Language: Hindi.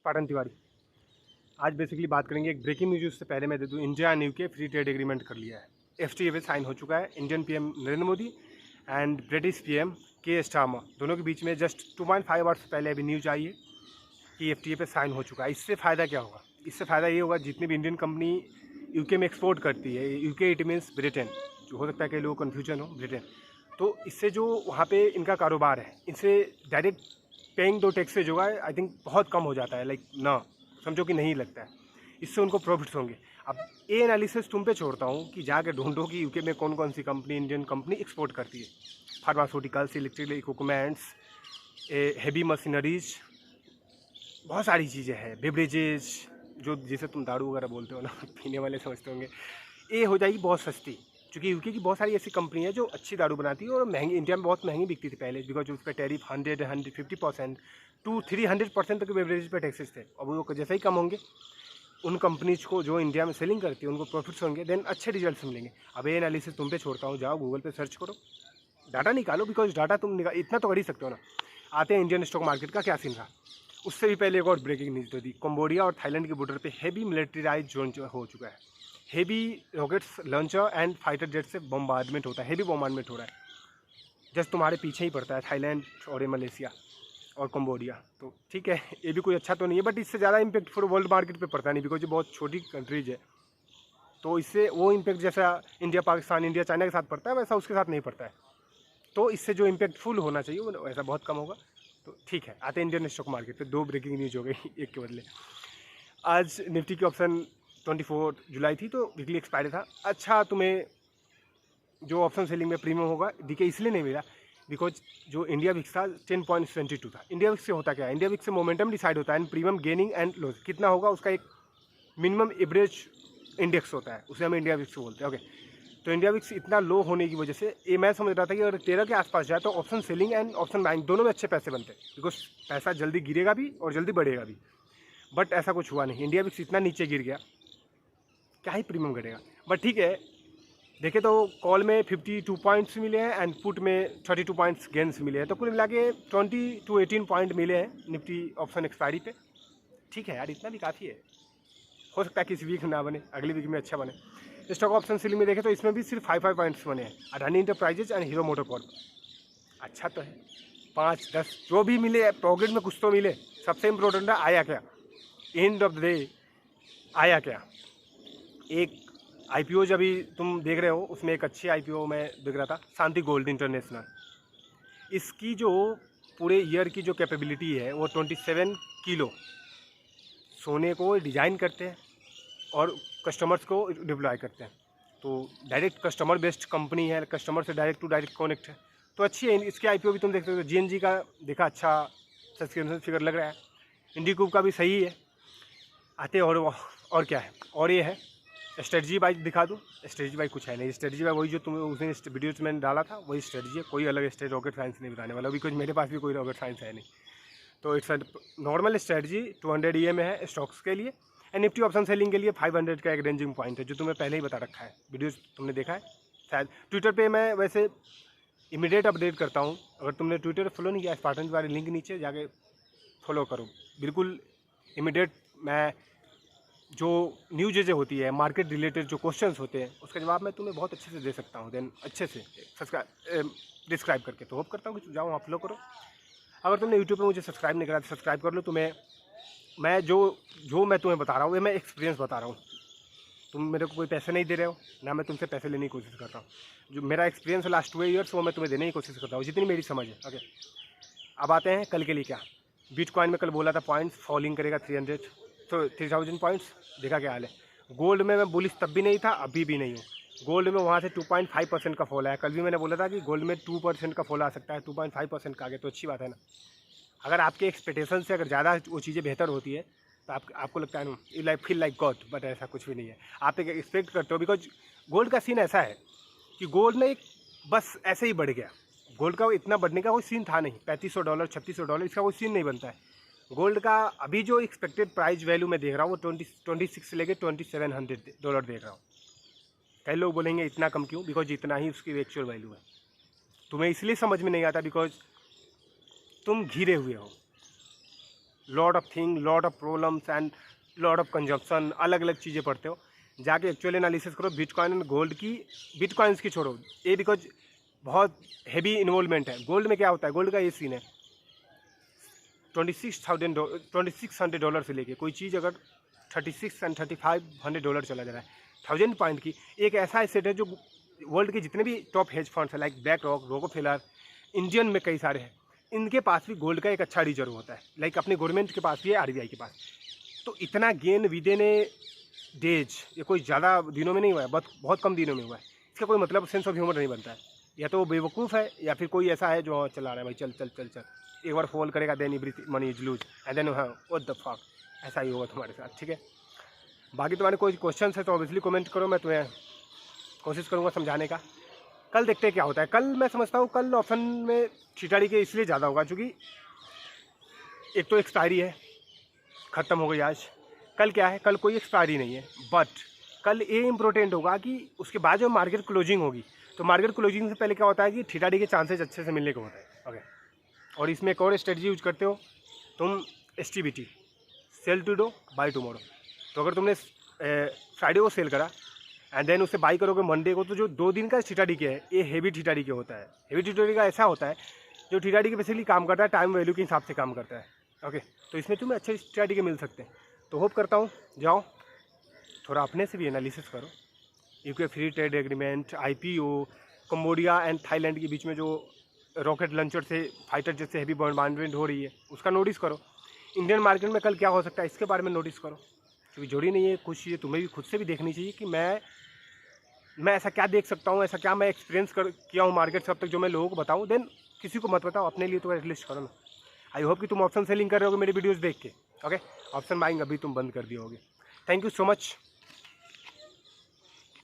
पाटन तिवारी। आज बेसिकली बात करेंगे एक ब्रेकिंग न्यूज़। उससे पहले मैं दे दूँ, India and UK free trade agreement कर लिया है, एफटीए पे साइन हो चुका है। Indian PM Narendra Modi and British PM के स्टार्मर दोनों के बीच में जस्ट 2.5 आवर्स पहले अभी न्यूज आई है कि एफटीए पे साइन हो चुका है। इससे फ़ायदा क्या होगा? इससे फ़ायदा ये होगा, जितनी भी इंडियन कंपनी यूके में एक्सपोर्ट करती है, यूके इट मीन्स ब्रिटेन, जो हो सकता है कि लोग कन्फ्यूजन हो, ब्रिटेन। तो इससे जो वहाँ पे इनका कारोबार है, इनसे डायरेक्ट पेइंग दो टैक्सेज होगा, आई थिंक बहुत कम हो जाता है, लाइक ना समझो कि नहीं लगता है। इससे उनको प्रॉफिट्स होंगे। अब ये एनालिसिस तुम पे छोड़ता हूँ कि जाके ढूंढो कि यूके में कौन कौन सी कंपनी, इंडियन कंपनी एक्सपोर्ट करती है। Pharmaceuticals, electrical equipments, heavy machineries, बहुत सारी चीज़ें हैं, बेवरेजेज, जो जिसे तुम दारू वगैरह बोलते हो ना, पीने वाले समझते होंगे, ये हो जाएगी बहुत सस्ती। क्योंकि यूके की बहुत सारी ऐसी कंपनी है जो अच्छी दारू बनाती है और महंगी, इंडिया में बहुत महंगी बिकती थी पहले, बिकॉज उस पर टैरिफ 150% टू 300% तक बेवरेज पे टैक्सेस थे। अब वो जैसे ही कम होंगे, उन कंपनीज को जो इंडिया में सेलिंग करती है उनको प्रॉफिट्स होंगे, देन अच्छे रिजल्ट्स मिलेंगे। अब ये एनालिसिस तुम पे छोड़ता हूँ, जाओ गूगल पे सर्च करो, डाटा निकालो, बिकॉज डाटा तुम इतना तो कर ही सकते हो ना। आते हैं इंडियन स्टॉक मार्केट का क्या सीन रहा। उससे भी पहले एक और ब्रेकिंग न्यूज़ तो थी, कंबोडिया और थाईलैंड के बॉर्डर पे हेवी मिलिट्रीराइज जोन हो चुका है। Heavy rockets launcher and fighter jet से बम्बार्डमेंट होता है, हेवी बम्बार्डमेंट हो रहा है। जस्ट तुम्हारे पीछे ही पड़ता है थाईलैंड और ये मलेशिया और कंबोडिया। तो ठीक है, ये भी कोई अच्छा तो नहीं है, बट इससे ज़्यादा इम्पैक्ट फिर वर्ल्ड मार्केट पे पड़ता नहीं, बिकॉज ये बहुत छोटी कंट्रीज है। तो इससे वो इम्पैक्ट जैसा इंडिया पाकिस्तान, इंडिया चाइना के साथ पड़ता है, वैसा उसके साथ नहीं पड़ता है। तो इससे जो इम्पैक्टफुल होना चाहिए वो वैसा बहुत कम होगा। तो ठीक है, आते हैं इंडियन स्टॉक मार्केट पे। दो ब्रेकिंग न्यूज़ हो गई एक के बदले। आज निफ्टी की ऑप्शन 24 जुलाई थी, तो वीकली एक्सपायरी था। अच्छा, तुम्हें जो ऑप्शन सेलिंग में प्रीमियम होगा डीके इसलिए नहीं मिला, बिकॉज जो इंडिया विक्स था 10.22 था। इंडिया विक्स से होता क्या है, इंडिया विक्स से मोमेंटम डिसाइड होता है and premium gaining and loss कितना होगा, उसका एक मिनिमम एवरेज इंडेक्स होता है, उसे हम इंडिया विक्स बोलते हैं। ओके, तो इंडिया विक्स इतना लो होने की वजह से ये मैं समझ रहा था कि अगर 13 के आसपास जाए तो option selling and option buying दोनों में अच्छे पैसे बनते हैं, बिकॉज पैसा जल्दी गिरेगा भी और जल्दी बढ़ेगा भी। बट ऐसा कुछ हुआ नहीं, इंडिया विक्स इतना नीचे गिर गया, क्या ही प्रीमियम घटेगा। बट ठीक है, देखे तो कॉल में 52 पॉइंट्स मिले हैं एंड पुट में 32 पॉइंट्स गेंस मिले हैं, तो कुल मिला के 20 to 18 पॉइंट मिले हैं निफ्टी ऑप्शन एक्सपायरी पे। ठीक है यार, इतना भी काफ़ी है। हो सकता है किसी वीक ना बने, अगली वीक में अच्छा बने। स्टॉक ऑप्शन सीलिंग में देखें तो इसमें भी सिर्फ 5 पॉइंट्स बने हैं, Adani enterprises and hero MotoCorp. अच्छा तो है, 5-10 जो भी मिले पॉकेट में कुछ तो मिले। सबसे इम्पोर्टेंट है आया क्या, एंड ऑफ द डे आया क्या। एक आईपीओ जब भी तुम देख रहे हो, उसमें एक अच्छी आईपीओ में दिख रहा था, शांति गोल्ड इंटरनेशनल। इसकी जो पूरे ईयर की जो कैपेबिलिटी है वो 27 किलो सोने को डिज़ाइन करते हैं और कस्टमर्स को डिप्लॉय करते हैं। तो डायरेक्ट कस्टमर बेस्ड कंपनी है, कस्टमर से डायरेक्ट टू डायरेक्ट कनेक्ट है, तो अच्छी है। इसके आईपीओ भी तुम देख सकते हो, जीएनजी का देखा अच्छा सब्सक्रिप्शन फिगर लग रहा है, इंडिकूब का भी सही है। आते और क्या है, और ये है स्ट्रेटजी बाई दिखा दूँ। स्ट्रेटजी बाई कुछ है नहीं, स्ट्रेटजी बाई वही जो तुम्हें उसने वीडियोज में डाला था, वही स्ट्रेटजी है, कोई अलग रॉकेट साइंस नहीं बताने वाला, बिकॉज मेरे पास भी कोई रॉकेट साइंस है नहीं। तो इट्स नॉर्मल स्ट्रेटजी 200 EM में है स्टॉक्स के लिए, एंड निफ्टी ऑप्शन सेलिंग के लिए 500 का एक रेंजिंग पॉइंट है, जो तुम्हें पहले ही बता रखा है, वीडियोस तुमने देखा है शायद। ट्विटर पे मैं वैसे इमीडिएट अपडेट करता हूँ, अगर तुमने ट्विटर फॉलो नहीं किया, स्पार्टन वाली लिंक नीचे जाके फॉलो करो, बिल्कुल इमीडिएट मैं जो न्यूज़ होती है मार्केट रिलेटेड, जो क्वेश्चंस होते हैं, उसका जवाब मैं तुम्हें बहुत अच्छे से दे सकता हूँ, देन अच्छे से सब्सक्राइब डिस्क्राइब करके। तो होप करता हूँ कि जाओ वहाँ फॉलो करो। अगर तुमने यूट्यूब पे मुझे सब्सक्राइब नहीं करा तो सब्सक्राइब कर लो। तुम्हें मैं जो मैं तुम्हें बता रहा हूँ, ये मैं एक्सपीरियंस बता रहा हूँ। तुम मेरे को कोई पैसे नहीं दे रहे हो ना, मैं तुमसे पैसे लेने की कोशिश कर रहा हूँ। जो मेरा एक्सपीरियंस है लास्ट 2 ईयर्स, वो मैं तुम्हें देने की कोशिश करता हूँ, जितनी मेरी समझ है। ओके, अब आते हैं कल के लिए। क्या बिटकॉइन में कल बोला था पॉइंट्स फॉलिंग करेगा 3000 पॉइंट्स, देखा क्या हाल है। गोल्ड में मैं बुलिश तब भी नहीं था, अभी भी नहीं हूँ। गोल्ड में वहाँ से 2.5% का फॉल आया। कल भी मैंने बोला था कि गोल्ड में 2% का फॉल आ सकता है, 2.5% का आ गया, तो अच्छी बात है ना। अगर आपके एक्सपेक्टेशन से अगर ज़्यादा वो चीज़ें बेहतर होती है तो आपको लगता है ना, you like feel like God, but ऐसा कुछ भी नहीं है। आप एक एक्सपेक्ट करते हो, बिकॉज गोल्ड का सीन ऐसा है कि गोल्ड में एक बस ऐसे ही बढ़ गया। गोल्ड का इतना बढ़ने का कोई सीन था नहीं, $3500 $3600 इसका कोई सीन नहीं बनता है। गोल्ड का अभी जो एक्सपेक्टेड प्राइस वैल्यू मैं देख रहा हूँ वो 26 से लेकर $2700 देख रहा हूँ। कई लोग बोलेंगे इतना कम क्यों, बिकॉज इतना ही उसकी एक्चुअल वैल्यू है। तुम्हें इसलिए समझ में नहीं आता बिकॉज तुम घिरे हुए हो। Lot of thing, lot of problems and lot of consumption, अलग अलग चीज़ें पढ़ते हो, जाके एक्चुअली एनालिसिस करो बिटकॉइन एंड गोल्ड की। बिटकॉइंस की छोड़ो ये, बिकॉज बहुत हैवी इन्वॉल्वमेंट है। गोल्ड में क्या होता है, गोल्ड का ये सीन है, $2600 से लेके कोई चीज़ अगर $3600 and $3500 चला जा रहा है, 1000 पॉइंट की एक ऐसा एसेट है जो वर्ल्ड के जितने भी टॉप हेज फंड्स है लाइक ब्लैक रॉक, रोकोफेलर, इंडियन में कई सारे हैं, इनके पास भी गोल्ड का एक अच्छा रिजर्व होता है, लाइक अपने गवर्नमेंट के पास भी है, RBI के पास। तो इतना gain with in A days, ये कोई ज़्यादा दिनों में नहीं हुआ है, बहुत कम दिनों में हुआ है। इसका कोई मतलब सेंस ऑफ ह्यूमर नहीं बनता है, या तो वो बेवकूफ़ है या फिर कोई ऐसा है जो चला रहा है भाई चल चल चल चल, एक बार फॉल करेगा then every money is lose and then हाँ व्हाट द फक, ऐसा ही होगा तुम्हारे साथ, ठीक है। बाकी तुम्हारे कोई क्वेश्चन है तो ऑब्वियसली कमेंट करो, मैं तुम्हें कोशिश करूँगा समझाने का। कल देखते हैं क्या होता है। कल मैं समझता हूँ कल ऑप्शन में थीटा के इसलिए ज़्यादा होगा क्योंकि एक तो एक्सपायरी है, ख़त्म हो गई आज। कल क्या है, कल कोई एक्सपायरी नहीं है, बट कल ये इम्पोर्टेंट होगा कि उसके बाद जो मार्केट क्लोजिंग होगी, तो मार्केट क्लोजिंग से पहले क्या होता है कि थीटा के चांसेस अच्छे से मिलने को होता है। ओके, और इसमें एक और स्ट्रेटजी यूज करते हो तुम, STBT, sell today buy tomorrow. तो अगर तुमने फ्राइडे को सेल करा एंड देन उसे बाई करोगे मंडे को, तो जो 2 दिन का थीटा के है ये हेवी थीटा के होता है। हेवी थीटा का ऐसा होता है जो थीटा के बेसिकली काम करता है टाइम वैल्यू के हिसाब से काम करता है। ओके, तो इसमें तुम्हें अच्छे थीटा के मिल सकते हैं। तो होप करता हूँ जाओ थोड़ा अपने से भी एनालिसिस करो। UK free trade agreement, IPO, Cambodia and Thailand के बीच में जो रॉकेट लॉन्चर से फाइटर जैसे हैवी बॉम्बार्डमेंट हो रही है उसका नोटिस करो। इंडियन मार्केट में कल क्या हो सकता है इसके बारे में नोटिस करो, क्योंकि जोड़ी नहीं है कुछ चीज़ें तुम्हें भी खुद से भी देखनी चाहिए कि मैं ऐसा क्या देख सकता हूँ, ऐसा क्या मैं एक्सपीरियंस किया हूँ मार्केट से अब तक जो मैं लोगों को बताऊँ। देन किसी को मत बताओ, अपने लिए तो एटलीस्ट करो ना। आई होप कि तुम ऑप्शन सेलिंग कर रहे होगे मेरी वीडियोज़ देख के। ओके, ऑप्शन बाइंग अभी तुम बंद कर दिए होगे। Thank you so much.